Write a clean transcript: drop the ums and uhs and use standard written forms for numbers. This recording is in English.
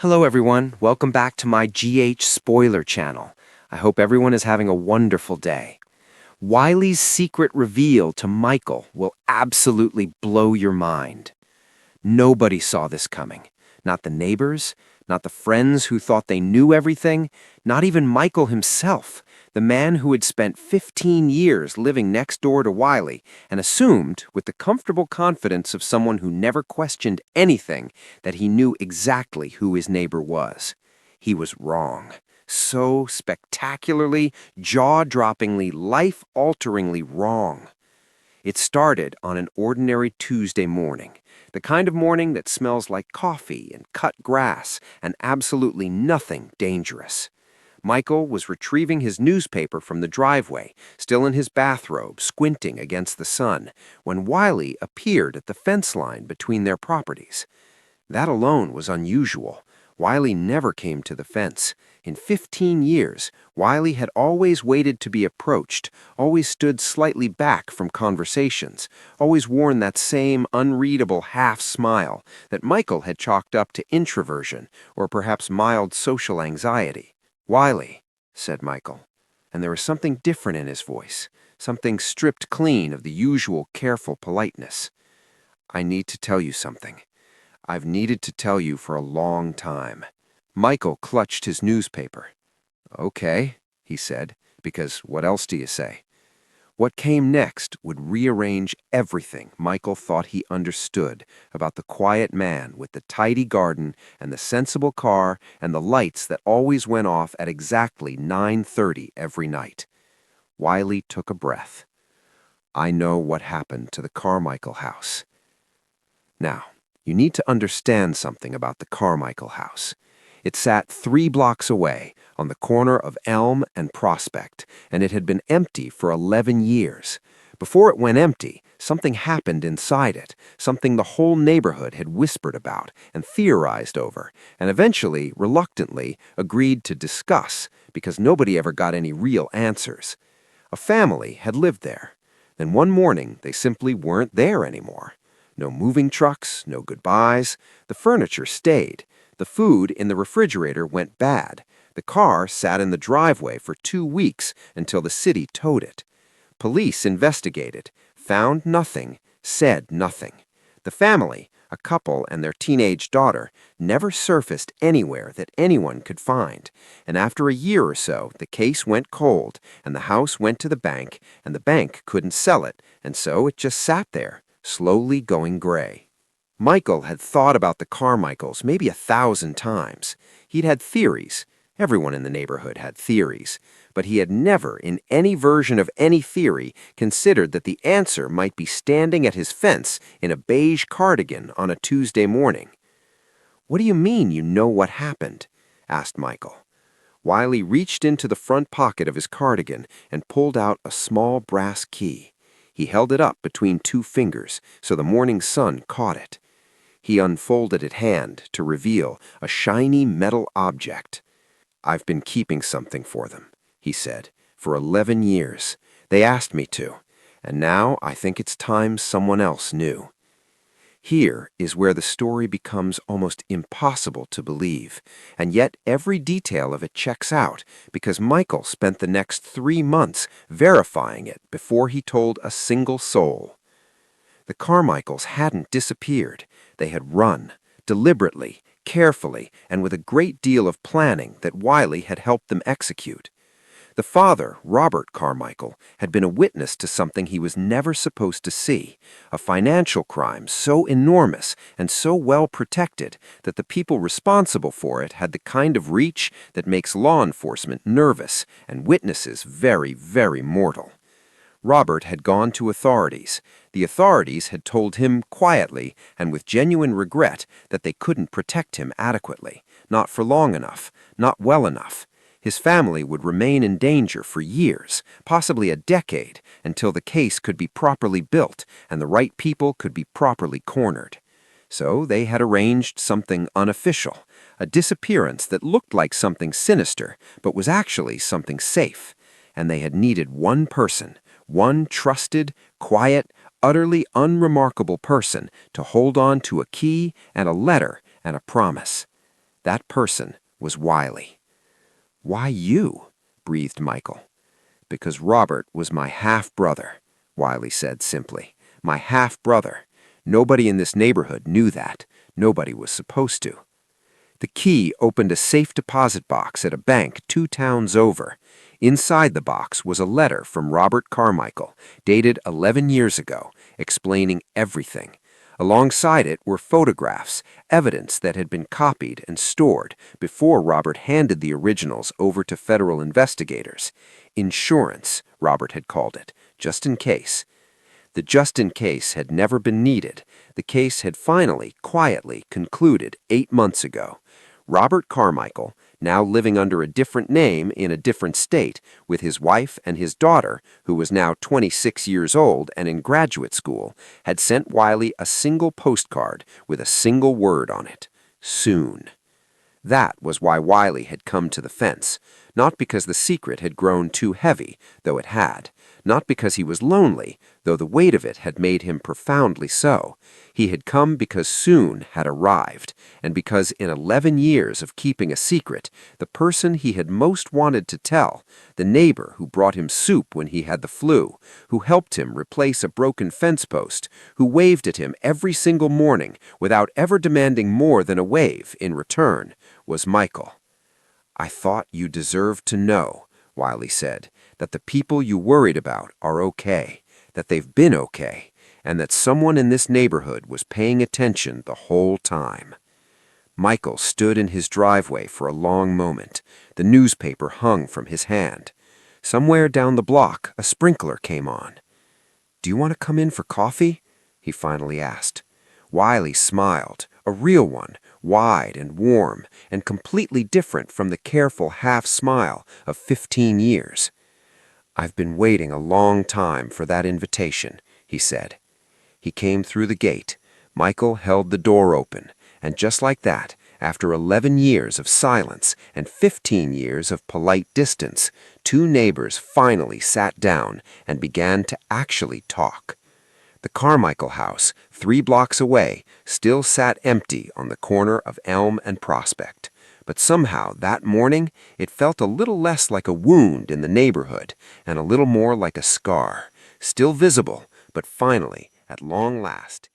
Hello everyone, welcome back to my GH Spoiler channel. I hope everyone is having a wonderful day. Wiley's secret reveal to Michael will absolutely blow your mind. Nobody saw this coming. Not the neighbors, not the friends who thought they knew everything, not even Michael himself, the man who had spent 15 years living next door to Wiley and assumed, with the comfortable confidence of someone who never questioned anything, that he knew exactly who his neighbor was. He was wrong. So spectacularly, jaw-droppingly, life-alteringly wrong. It started on an ordinary Tuesday morning, the kind of morning that smells like coffee and cut grass and absolutely nothing dangerous. Michael was retrieving his newspaper from the driveway, still in his bathrobe, squinting against the sun, when Wiley appeared at the fence line between their properties. That alone was unusual. Wiley never came to the fence. In 15 years, Wiley had always waited to be approached, always stood slightly back from conversations, always worn that same unreadable half-smile that Michael had chalked up to introversion or perhaps mild social anxiety. "Wiley," said Michael, and there was something different in his voice, something stripped clean of the usual careful politeness. "I need to tell you something. I've needed to tell you for a long time." Michael clutched his newspaper. "Okay," he said, because what else do you say? What came next would rearrange everything Michael thought he understood about the quiet man with the tidy garden and the sensible car and the lights that always went off at exactly 9:30 every night. Wiley took a breath. "I know what happened to the Carmichael house." Now, you need to understand something about the Carmichael house. It sat 3 blocks away, on the corner of Elm and Prospect, and it had been empty for 11 years. Before it went empty, something happened inside it, something the whole neighborhood had whispered about and theorized over, and eventually, reluctantly, agreed to discuss, because nobody ever got any real answers. A family had lived there. Then one morning, they simply weren't there anymore. No moving trucks, no goodbyes. The furniture stayed. The food in the refrigerator went bad. The car sat in the driveway for 2 weeks until the city towed it. Police investigated, found nothing, said nothing. The family, a couple and their teenage daughter, never surfaced anywhere that anyone could find. And after a year or so, the case went cold, and the house went to the bank, and the bank couldn't sell it, and so it just sat there, slowly going gray. Michael had thought about the Carmichaels maybe 1,000 times. He'd had theories. Everyone in the neighborhood had theories. But he had never, in any version of any theory, considered that the answer might be standing at his fence in a beige cardigan on a Tuesday morning. "What do you mean you know what happened?" asked Michael. Wiley reached into the front pocket of his cardigan and pulled out a small brass key. He held it up between 2 fingers so the morning sun caught it. He unfolded it hand to reveal a shiny metal object. "I've been keeping something for them," he said, "for 11 years. They asked me to, and now I think it's time someone else knew." Here is where the story becomes almost impossible to believe, and yet every detail of it checks out because Michael spent the next 3 months verifying it before he told a single soul. The Carmichaels hadn't disappeared. They had run, deliberately, carefully, and with a great deal of planning that Wiley had helped them execute. The father, Robert Carmichael, had been a witness to something he was never supposed to see, a financial crime so enormous and so well protected that the people responsible for it had the kind of reach that makes law enforcement nervous and witnesses very, very mortal. Robert had gone to authorities. The authorities had told him quietly and with genuine regret that they couldn't protect him adequately, not for long enough, not well enough. His family would remain in danger for years, possibly a decade, until the case could be properly built and the right people could be properly cornered. So they had arranged something unofficial, a disappearance that looked like something sinister, but was actually something safe. And they had needed one person, one trusted, quiet, utterly unremarkable person to hold on to a key and a letter and a promise. That person was Wiley. "Why you?" breathed Michael. "Because Robert was my half-brother," Wiley said simply. "My half-brother. Nobody in this neighborhood knew that. Nobody was supposed to." The key opened a safe deposit box at a bank 2 towns over. Inside the box was a letter from Robert Carmichael, dated 11 years ago, explaining everything. Alongside it were photographs, evidence that had been copied and stored before Robert handed the originals over to federal investigators. Insurance, Robert had called it, just in case. The just in case had never been needed. The case had finally, quietly concluded 8 months ago. Robert Carmichael, now living under a different name in a different state with his wife and his daughter, who was now 26 years old and in graduate school, had sent Wiley a single postcard with a single word on it: soon. That was why Wiley had come to the fence, not because the secret had grown too heavy, though it had, not because he was lonely, though the weight of it had made him profoundly so. He had come because soon had arrived, and because in 11 years of keeping a secret, the person he had most wanted to tell, the neighbor who brought him soup when he had the flu, who helped him replace a broken fence post, who waved at him every single morning without ever demanding more than a wave in return, was Michael. "I thought you deserved to know," Wiley said, "that the people you worried about are okay, that they've been okay, and that someone in this neighborhood was paying attention the whole time." Michael stood in his driveway for a long moment. The newspaper hung from his hand. Somewhere down the block, a sprinkler came on. "Do you want to come in for coffee?" he finally asked. Wiley smiled, a real one, wide and warm, and completely different from the careful half-smile of 15 years. "I've been waiting a long time for that invitation," he said. He came through the gate. Michael held the door open, and just like that, after 11 years of silence and 15 years of polite distance, 2 neighbors finally sat down and began to actually talk. The Carmichael house, 3 blocks away, still sat empty on the corner of Elm and Prospect. But somehow that morning it felt a little less like a wound in the neighborhood and a little more like a scar, still visible, but finally, at long last,